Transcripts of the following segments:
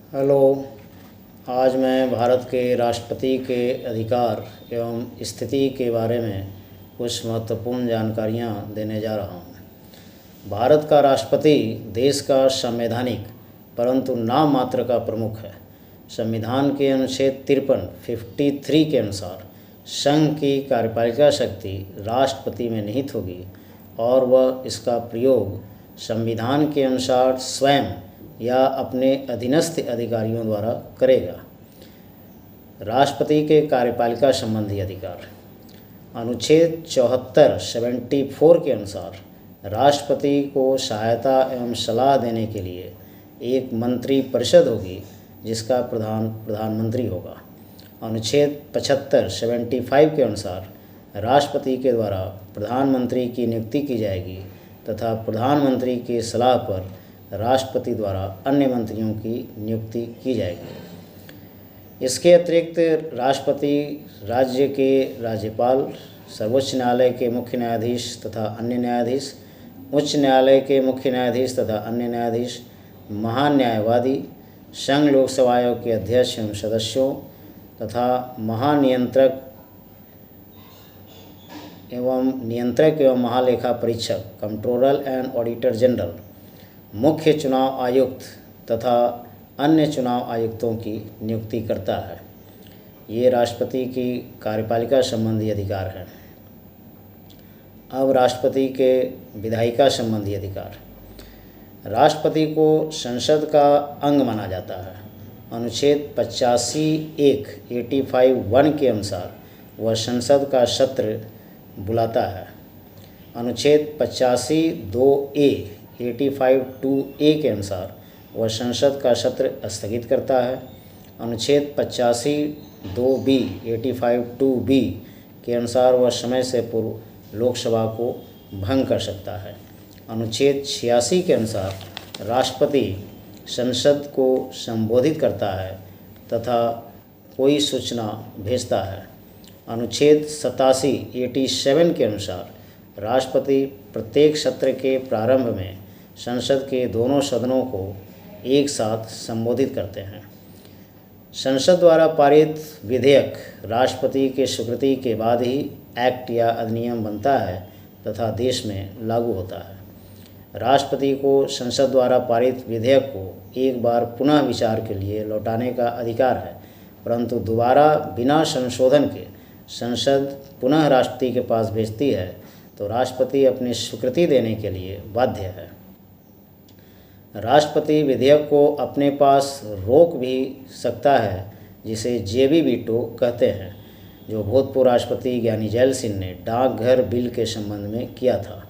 Hello. आज मैं भारत के राष्ट्रपति के अधिकार एवं स्थिति के बारे में कुछ महत्वपूर्ण जानकारियाँ देने जा रहा हूँ। भारत का राष्ट्रपति देश का संवैधानिक परंतु नाम मात्र का प्रमुख है। संविधान के अनुच्छेद 53 के अनुसार संघ की कार्यपालिका शक्ति राष्ट्रपति में निहित होगी और वह इसका प्रयोग संविधान के अनुसार स्वयं या अपने अधीनस्थ अधिकारियों द्वारा करेगा। राष्ट्रपति के कार्यपालिका संबंधी अधिकार। अनुच्छेद 74 के अनुसार राष्ट्रपति को सहायता एवं सलाह देने के लिए एक मंत्री परिषद होगी जिसका प्रधानमंत्री होगा। अनुच्छेद 75 के अनुसार राष्ट्रपति के द्वारा प्रधानमंत्री की नियुक्ति की जाएगी तथा प्रधानमंत्री की सलाह पर राष्ट्रपति द्वारा अन्य मंत्रियों की नियुक्ति की जाएगी। इसके अतिरिक्त राष्ट्रपति राज्य के राज्यपाल, सर्वोच्च न्यायालय के मुख्य न्यायाधीश तथा अन्य न्यायाधीश, उच्च न्यायालय के मुख्य न्यायाधीश तथा अन्य न्यायाधीश, महान न्यायवादी, संघ लोकसेवा आयोग के अध्यक्ष एवं सदस्यों तथा महानियंत्रक एवं महालेखा परीक्षक, कंट्रोलर एंड ऑडिटर जनरल, मुख्य चुनाव आयुक्त तथा अन्य चुनाव आयुक्तों की नियुक्ति करता है। ये राष्ट्रपति की कार्यपालिका संबंधी अधिकार हैं। अब राष्ट्रपति के विधायिका संबंधी अधिकार। राष्ट्रपति को संसद का अंग माना जाता है। अनुच्छेद 85(1) के अनुसार वह संसद का सत्र बुलाता है। अनुच्छेद 85(2)(a) के अनुसार वह संसद का सत्र स्थगित करता है। अनुच्छेद 85(2)(b) के अनुसार वह समय से पूर्व लोकसभा को भंग कर सकता है। अनुच्छेद 86 के अनुसार राष्ट्रपति संसद को संबोधित करता है तथा कोई सूचना भेजता है। अनुच्छेद 87 के अनुसार राष्ट्रपति प्रत्येक सत्र के प्रारंभ में संसद के दोनों सदनों को एक साथ संबोधित करते हैं। संसद द्वारा पारित विधेयक राष्ट्रपति के स्वीकृति के बाद ही एक्ट या अधिनियम बनता है तथा देश में लागू होता है। राष्ट्रपति को संसद द्वारा पारित विधेयक को एक बार पुनः विचार के लिए लौटाने का अधिकार है, परंतु दोबारा बिना संशोधन के संसद पुनः राष्ट्रपति के पास भेजती है तो राष्ट्रपति अपनी स्वीकृति देने के लिए बाध्य है। राष्ट्रपति विधेयक को अपने पास रोक भी सकता है, जिसे जेबी वीटो कहते हैं, जो भूतपूर्व राष्ट्रपति ज्ञानी जैल सिंह ने डाकघर बिल के संबंध में किया था।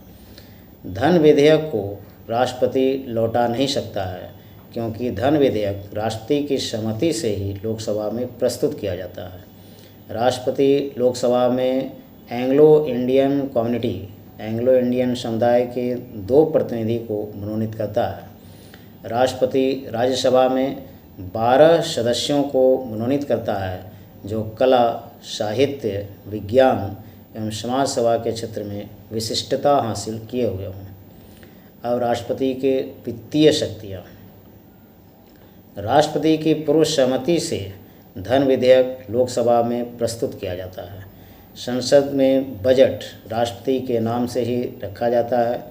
धन विधेयक को राष्ट्रपति लौटा नहीं सकता है, क्योंकि धन विधेयक राष्ट्रपति की सहमति से ही लोकसभा में प्रस्तुत किया जाता है। राष्ट्रपति लोकसभा में एंग्लो इंडियन समुदाय के 2 प्रतिनिधि को मनोनीत करता है। राष्ट्रपति राज्यसभा में 12 सदस्यों को मनोनीत करता है जो कला, साहित्य, विज्ञान एवं समाज सेवा के क्षेत्र में विशिष्टता हासिल किए हुए हों। अब राष्ट्रपति के वित्तीय शक्तियाँ। राष्ट्रपति की पूर्व सहमति से धन विधेयक लोकसभा में प्रस्तुत किया जाता है। संसद में बजट राष्ट्रपति के नाम से ही रखा जाता है।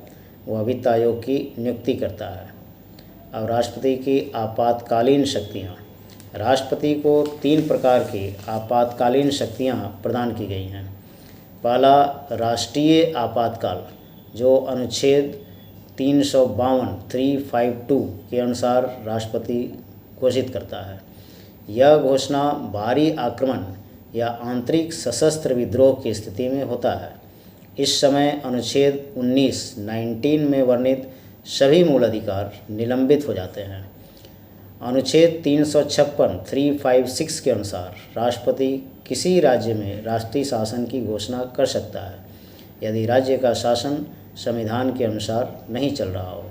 वह वित्त आयोग की नियुक्ति करता है। अब राष्ट्रपति की आपातकालीन शक्तियाँ। राष्ट्रपति को 3 प्रकार की आपातकालीन शक्तियाँ प्रदान की गई हैं। पहला, राष्ट्रीय आपातकाल, जो अनुच्छेद 352 के अनुसार राष्ट्रपति घोषित करता है। यह घोषणा बाहरी आक्रमण या आंतरिक सशस्त्र विद्रोह की स्थिति में होता है। इस समय अनुच्छेद 19 में वर्णित सभी मूल अधिकार निलंबित हो जाते हैं। अनुच्छेद 356 के अनुसार राष्ट्रपति किसी राज्य में राष्ट्रीय शासन की घोषणा कर सकता है यदि राज्य का शासन संविधान के अनुसार नहीं चल रहा हो।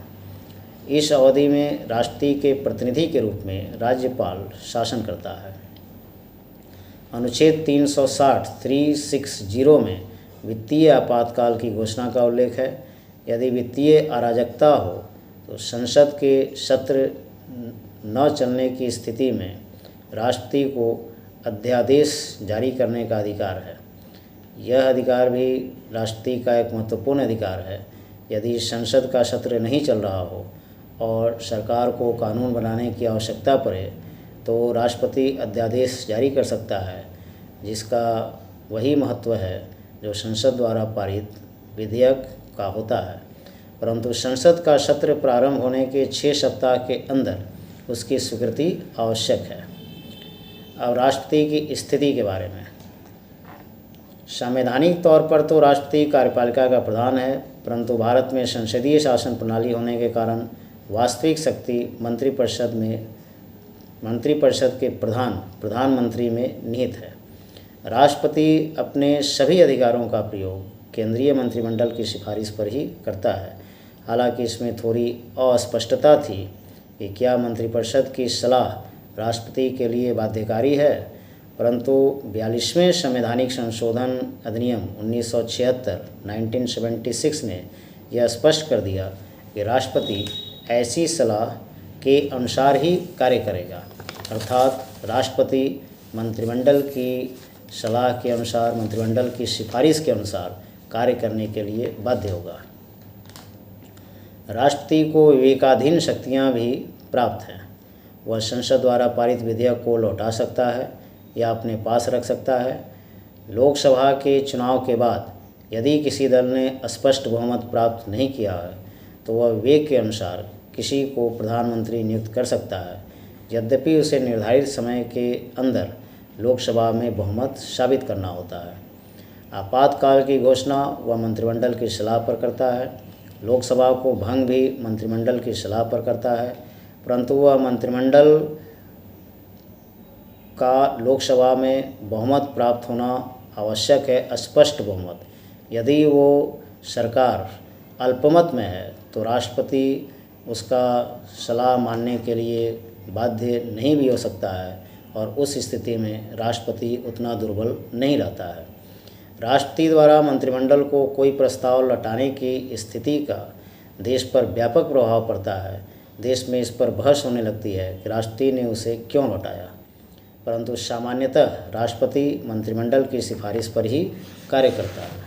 इस अवधि में राष्ट्रपति के प्रतिनिधि के रूप में राज्यपाल शासन करता है। अनुच्छेद 360 में वित्तीय आपातकाल की घोषणा का उल्लेख है। यदि वित्तीय अराजकता हो तो संसद के सत्र न चलने की स्थिति में राष्ट्रपति को अध्यादेश जारी करने का अधिकार है। यह अधिकार भी राष्ट्रपति का एक महत्वपूर्ण अधिकार है। यदि संसद का सत्र नहीं चल रहा हो और सरकार को कानून बनाने की आवश्यकता पड़े तो राष्ट्रपति अध्यादेश जारी कर सकता है, जिसका वही महत्व है जो संसद द्वारा पारित विधेयक का होता है। परंतु संसद का सत्र प्रारंभ होने के 6 सप्ताह के अंदर उसकी स्वीकृति आवश्यक है। अब राष्ट्रपति की स्थिति के बारे में। संवैधानिक तौर पर तो राष्ट्रपति कार्यपालिका का प्रधान है, परंतु भारत में संसदीय शासन प्रणाली होने के कारण वास्तविक शक्ति मंत्रिपरिषद के प्रधानमंत्री में निहित है। राष्ट्रपति अपने सभी अधिकारों का प्रयोग केंद्रीय मंत्रिमंडल की सिफारिश पर ही करता है। हालांकि इसमें थोड़ी अस्पष्टता थी कि क्या मंत्रिपरिषद की सलाह राष्ट्रपति के लिए बाध्यकारी है, परंतु 42वें संवैधानिक संशोधन अधिनियम 1976 ने यह स्पष्ट कर दिया कि राष्ट्रपति ऐसी सलाह के अनुसार ही कार्य करेगा, अर्थात राष्ट्रपति मंत्रिमंडल की सलाह के अनुसार, मंत्रिमंडल की सिफारिश के अनुसार कार्य करने के लिए बाध्य होगा। राष्ट्रपति को विवेकाधीन शक्तियां भी प्राप्त हैं। वह संसद द्वारा पारित विधेयक को लौटा सकता है या अपने पास रख सकता है। लोकसभा के चुनाव के बाद यदि किसी दल ने स्पष्ट बहुमत प्राप्त नहीं किया है तो वह विवेक के अनुसार किसी को प्रधानमंत्री नियुक्त कर सकता है, यद्यपि उसे निर्धारित समय के अंदर लोकसभा में बहुमत साबित करना होता है। आपातकाल की घोषणा वह मंत्रिमंडल की सलाह पर करता है। लोकसभा को भंग भी मंत्रिमंडल की सलाह पर करता है, परंतु वह मंत्रिमंडल का लोकसभा में बहुमत प्राप्त होना आवश्यक है, स्पष्ट बहुमत। यदि वो सरकार अल्पमत में है तो राष्ट्रपति उसका सलाह मानने के लिए बाध्य नहीं भी हो सकता है और उस स्थिति में राष्ट्रपति उतना दुर्बल नहीं रहता है। राष्ट्रपति द्वारा मंत्रिमंडल को कोई प्रस्ताव लौटाने की स्थिति का देश पर व्यापक प्रभाव पड़ता है। देश में इस पर बहस होने लगती है कि राष्ट्रपति ने उसे क्यों लौटाया, परंतु सामान्यतः राष्ट्रपति मंत्रिमंडल की सिफारिश पर ही कार्य करता है।